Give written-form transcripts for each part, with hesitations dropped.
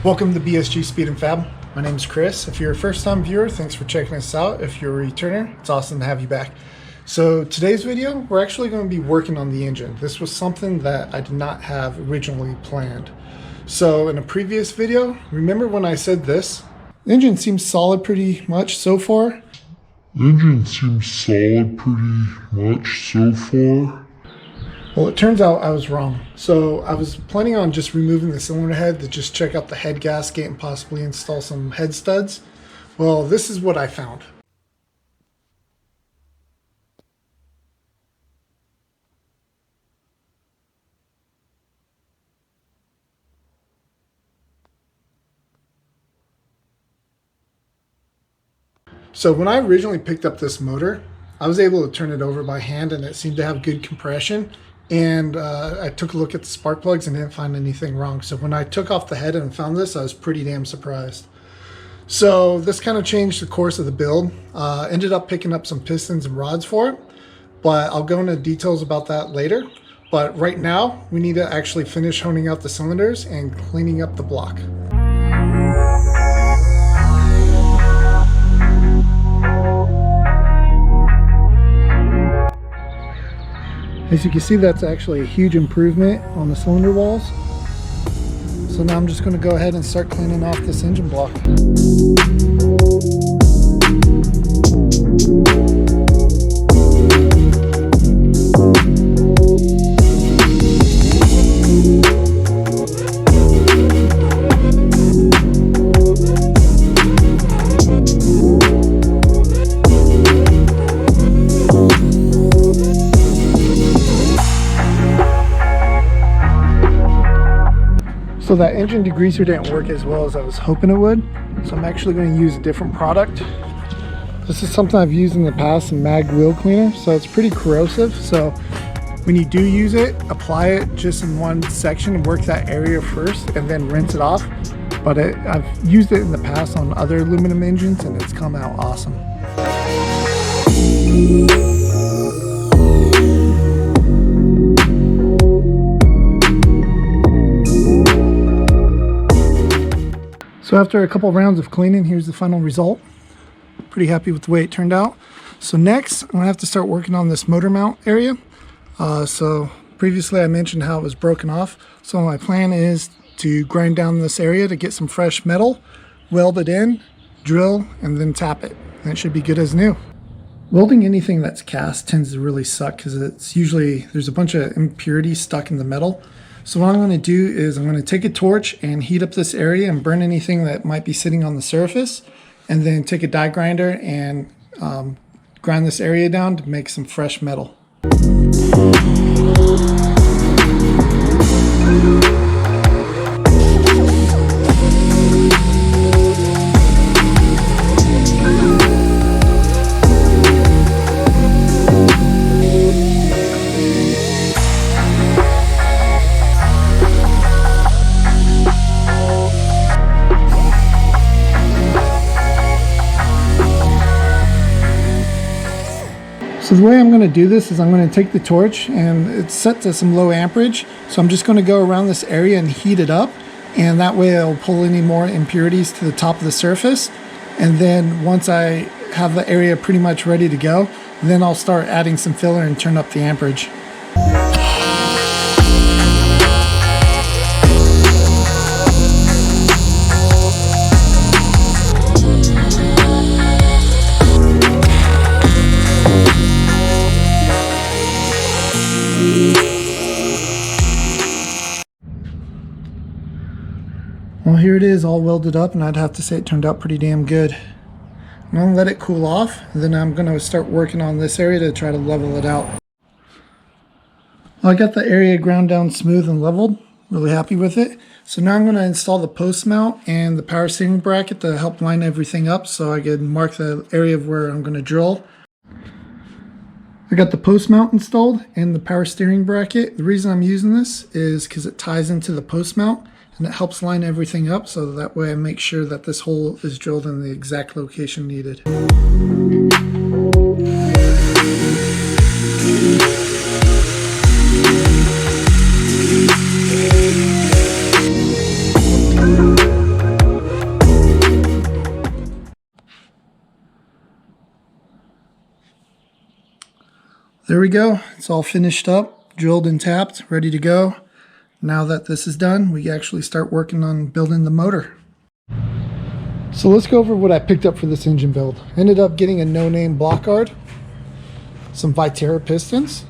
Welcome to BSG Speed and Fab. My name is Chris. If you're a first-time viewer, thanks for checking us out. If you're a returner, it's awesome to have you back. So today's video, we're actually going to be working on the engine. This was something that I did not have originally planned. So in a previous video, remember when I said this? The engine seems solid pretty much so far. Well, it turns out I was wrong. So I was planning on just removing the cylinder head to just check out the head gasket and possibly install some head studs. Well, this is what I found. So when I originally picked up this motor, I was able to turn it over by hand and it seemed to have good compression. And I took a look at the spark plugs and didn't find anything wrong. So when I took off the head and found this, I was pretty damn surprised. So this kind of changed the course of the build. Ended up picking up some pistons and rods for it, but I'll go into details about that later. But right now, we need to actually finish honing out the cylinders and cleaning up the block. As you can see, that's actually a huge improvement on the cylinder walls. So now I'm just going to go ahead and start cleaning off this engine block. So that engine degreaser didn't work as well as I was hoping it would. So I'm actually going to use a different product. This is something I've used in the past, a mag wheel cleaner. So it's pretty corrosive. So when you do use it, apply it just in one section and work that area first and then rinse it off. But I've used it in the past on other aluminum engines and it's come out awesome. So after a couple rounds of cleaning, here's the final result. Pretty happy with the way it turned out. So next, I'm gonna have to start working on this motor mount area. So previously I mentioned how it was broken off. So my plan is to grind down this area to get some fresh metal, weld it in, drill, and then tap it. And it should be good as new. Welding anything that's cast tends to really suck because there's a bunch of impurities stuck in the metal. So what I'm going to do is I'm going to take a torch and heat up this area and burn anything that might be sitting on the surface, and then take a die grinder and grind this area down to make some fresh metal. So the way I'm going to do this is I'm going to take the torch, and it's set to some low amperage. So I'm just going to go around this area and heat it up. And that way it'll pull any more impurities to the top of the surface. And then once I have the area pretty much ready to go, then I'll start adding some filler and turn up the amperage. Well, here it is all welded up, and I'd have to say it turned out pretty damn good. I'm going to let it cool off, and then I'm going to start working on this area to try to level it out. Well, I got the area ground down smooth and leveled. Really happy with it. So now I'm going to install the post mount and the power steering bracket to help line everything up so I can mark the area of where I'm going to drill. I got the post mount installed and the power steering bracket. The reason I'm using this is because it ties into the post mount and it helps line everything up, so that way I make sure that this hole is drilled in the exact location needed. There we go. It's all finished up, drilled and tapped, ready to go. Now that this is done, we actually start working on building the motor. So let's go over what I picked up for this engine build. Ended up getting a no-name block guard, some Vitara pistons,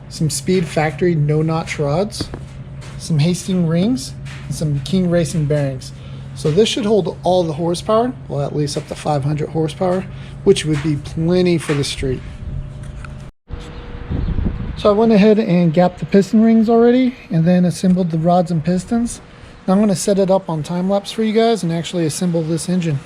some Speedfactory no-notch rods, some Hastings rings, and some King Racing bearings. So this should hold all the horsepower, well, at least up to 500 horsepower, which would be plenty for the street. So I went ahead and gapped the piston rings already and then assembled the rods and pistons. Now I'm going to set it up on time lapse for you guys and actually assemble this engine.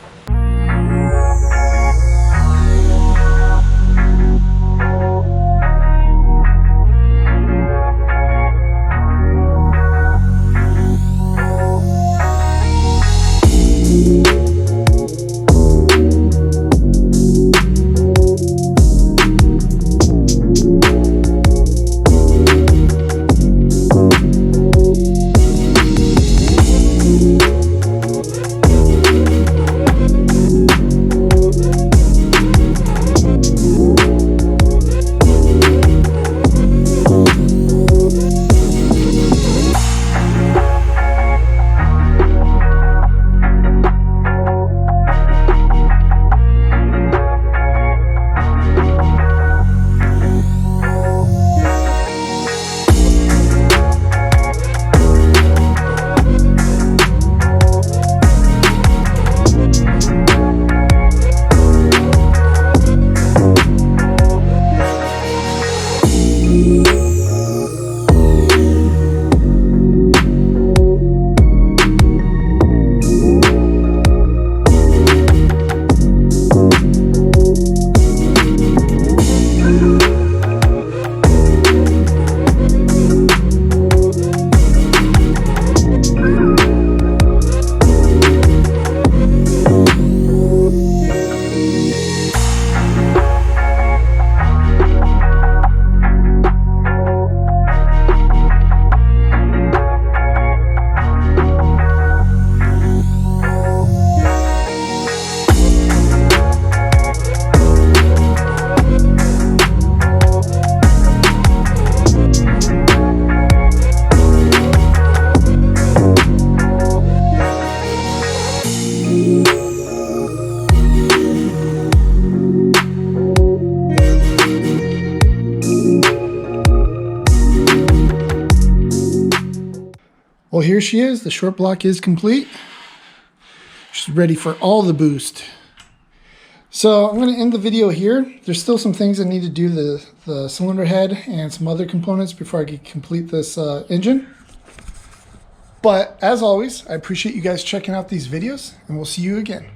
Well, here she is. The short block is complete. She's ready for all the boost. So I'm going to end the video here. There's still some things I need to do, the cylinder head and some other components before I can complete this engine. But as always, I appreciate you guys checking out these videos, and we'll see you again.